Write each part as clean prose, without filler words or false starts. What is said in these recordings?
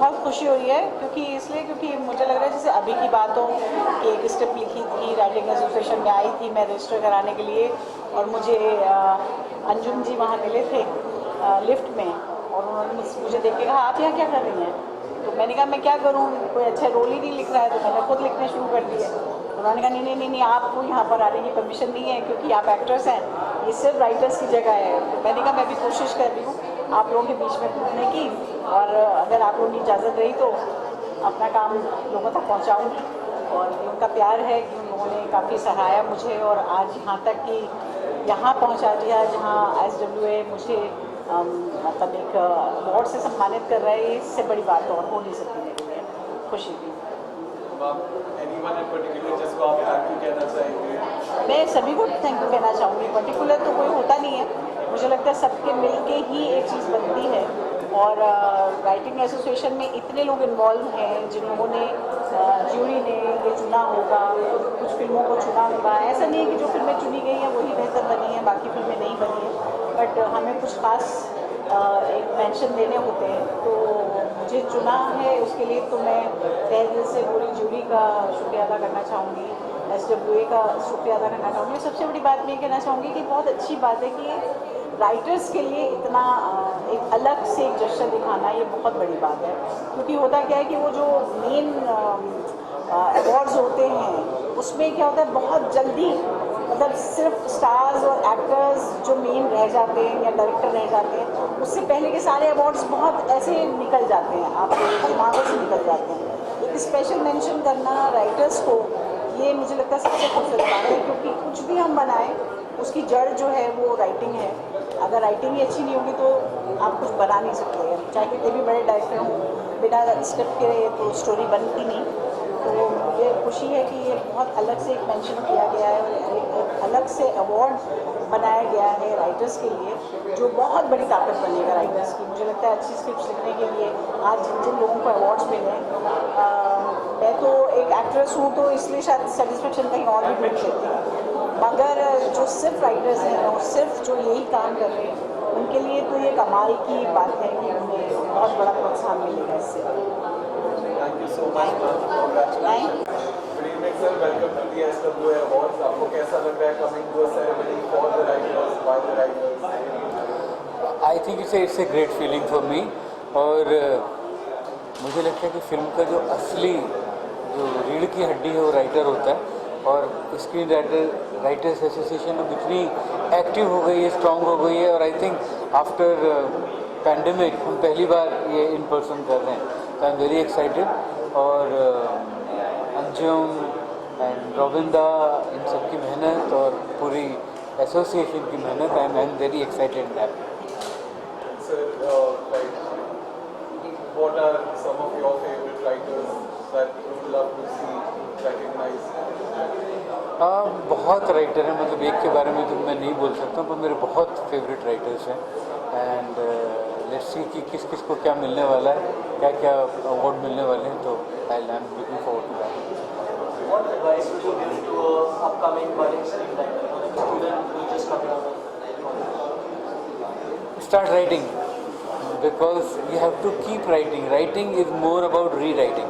बहुत खुशी हुई है क्योंकि मुझे लग रहा है जैसे अभी की बात हो कि एक स्क्रिप्ट लिखी थी, राइटिंग एसोसिएशन में आई थी मैं रजिस्टर कराने के लिए, और मुझे अंजुम जी वहाँ मिले थे लिफ्ट में, और उन्होंने मुझे देख के कहा आप यहाँ क्या कर रही हैं। तो मैंने कहा मैं क्या करूँ, कोई अच्छा रोल ही नहीं लिख रहा है, तो मैंने खुद लिखने शुरू कर दिए। उन्होंने कहा नहीं, आपको यहाँ पर आने की परमिशन नहीं है क्योंकि आप एक्टर्स हैं, ये सिर्फ राइटर्स की जगह है। तो मैंने कहा मैं भी कोशिश कर रही हूँ आप लोगों के बीच में घूमने की, और अगर आप लोगों की इजाज़त रही तो अपना काम लोगों तक पहुँचाऊँगी। और उनका प्यार है कि उन लोगों ने काफ़ी सराहाया मुझे, और आज यहाँ तक कि यहाँ पहुँचा दिया जहाँ SWA मुझे मतलब एक अवार्ड से सम्मानित कर रहा है। इससे बड़ी बात और हो नहीं सकती मेरे लिए, खुशी की। मैं सभी को थैंक यू कहना चाहूँगी, पर्टिकुलर तो कोई होता नहीं है, मुझे लगता है सबके मिल के ही एक चीज़ बनती है। और राइटिंग एसोसिएशन में इतने लोग इन्वॉल्व हैं जिन लोगों ने ज्यूरी ने ये चुना होगा, कुछ फिल्मों को चुना होगा। ऐसा नहीं है कि जो फिल्में चुनी गई हैं वही बेहतर बनी हैं, बाकी फिल्में नहीं बनी हैं, बट हमें कुछ खास एक मेंशन देने होते हैं। तो मुझे चुना है उसके लिए तो मैं तहे दिल से पूरी ज्यूरी का शुक्रिया अदा करना चाहूँगी, SWA का शुक्रिया अदा करना चाहूँगी। सबसे बड़ी बात मैं कहना चाहूँगी कि बहुत अच्छी बात है कि राइटर्स के लिए इतना एक अलग से एक जश्न दिखाना, ये बहुत बड़ी बात है। क्योंकि होता क्या है कि वो जो मेन अवार्ड्स होते हैं उसमें क्या होता है बहुत जल्दी, मतलब सिर्फ स्टार्स और एक्टर्स जो मेन रह जाते हैं या डायरेक्टर रह जाते हैं, उससे पहले के सारे अवार्ड्स बहुत ऐसे निकल जाते हैं, आपके दिमागों से निकल जाते हैं। एक स्पेशल मेंशन करना राइटर्स को, ये मुझे लगता है सबसे खूबसूरत बात है, क्योंकि कुछ भी हम बनाएं उसकी जड़ जो है वो राइटिंग है। अगर राइटिंग ही अच्छी नहीं होगी तो आप कुछ बना नहीं सकते हैं, चाहे कितने भी बड़े डायरेक्टर हों, बिना स्क्रिप्ट के तो स्टोरी बनती नहीं। तो मुझे खुशी है कि ये बहुत अलग से एक मेंशन किया गया है और एक अलग से अवार्ड बनाया गया है राइटर्स के लिए, जो बहुत बड़ी ताकत बनेगा राइटर्स की। मुझे लगता है अच्छी स्क्रिप्ट लिखने के लिए आज जिन जिन लोगों को अवार्ड्स मिले, मैं तो एक एक्ट्रेस हूँ तो इसलिए शायद सेटिस्फेक्शन कहीं और भी मिल लेती है, मगर जो सिर्फ राइटर्स हैं और सिर्फ जो यही काम कर रहे हैं उनके लिए तो ये कमाल की बात है कि उन्हें बहुत बड़ा प्रोत्साहन मिलेगा इससे। Thank you so much. Congratulations. Good evening, sir. Welcome to the SWA Awards. आपको कैसा लग रहा है coming to a ceremony for the writers, by the writers? I think it's a great feeling for me. और मुझे लगता है कि फिल्म का जो असली जो रीढ़ की हड्डी है वो राइटर होता है, और स्क्रीन राइटर्स एसोसिएशन अब इतनी एक्टिव हो गई है, स्ट्रांग हो गई है, और आई थिंक आफ्टर पैंडेमिक हम पहली बार ये इन पर्सन कर रहे हैं, तो आई एम वेरी एक्साइटेड। और अंजुम एंड रोबिंदा, इन सब की मेहनत और पूरी एसोसिएशन की मेहनत, I am very excited and happy. Sir, what are some of your favorite writers that you would love to see recognized? बहुत राइटर हैं, मतलब एक के बारे में तो मैं नहीं बोल सकता, पर मेरे बहुत फेवरेट राइटर्स हैं। एंड लेट्स सी कि किस किस को क्या मिलने वाला है, क्या क्या अवार्ड मिलने वाले हैं, तो I am looking forward to that. What advice would you give to an upcoming budding screenwriter, a student who is just coming out of college? Start writing, because you have to keep writing. Writing is more about rewriting.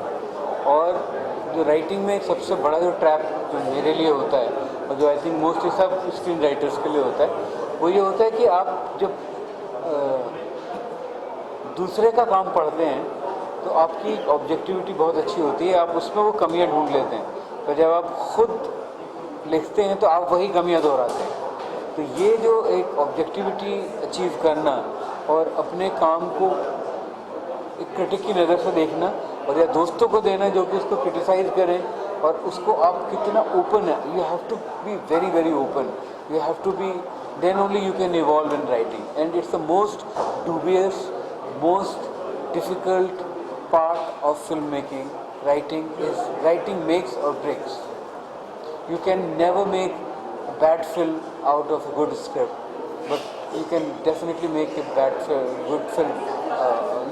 और जो writing में सबसे बड़ा जो trap जो मेरे लिए होता है, और जो आई थिंक मोस्टली सब स्क्रीन राइटर्स के लिए होता है, वो ये होता है कि आप जब दूसरे का काम पढ़ते हैं तो आपकी ऑब्जेक्टिविटी बहुत अच्छी होती है, आप उसमें वो कमियां ढूंढ लेते हैं, तो जब आप खुद लिखते हैं तो आप वही कमियां दोहराते हैं। तो ये जो एक ऑब्जेक्टिविटी अचीव करना और अपने काम को एक क्रिटिक की नज़र से देखना, और या दोस्तों को देना जो कि उसको क्रिटिसाइज करें, और उसको आप कितना ओपन है, you have to be very very open, you have to be, then only you can evolve in writing. And it's the most dubious, most difficult part of filmmaking. Writing makes or breaks. You can never make a bad film out of a good script, but you can definitely make a good film.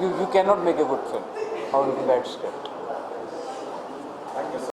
You cannot make a good film out of a bad script.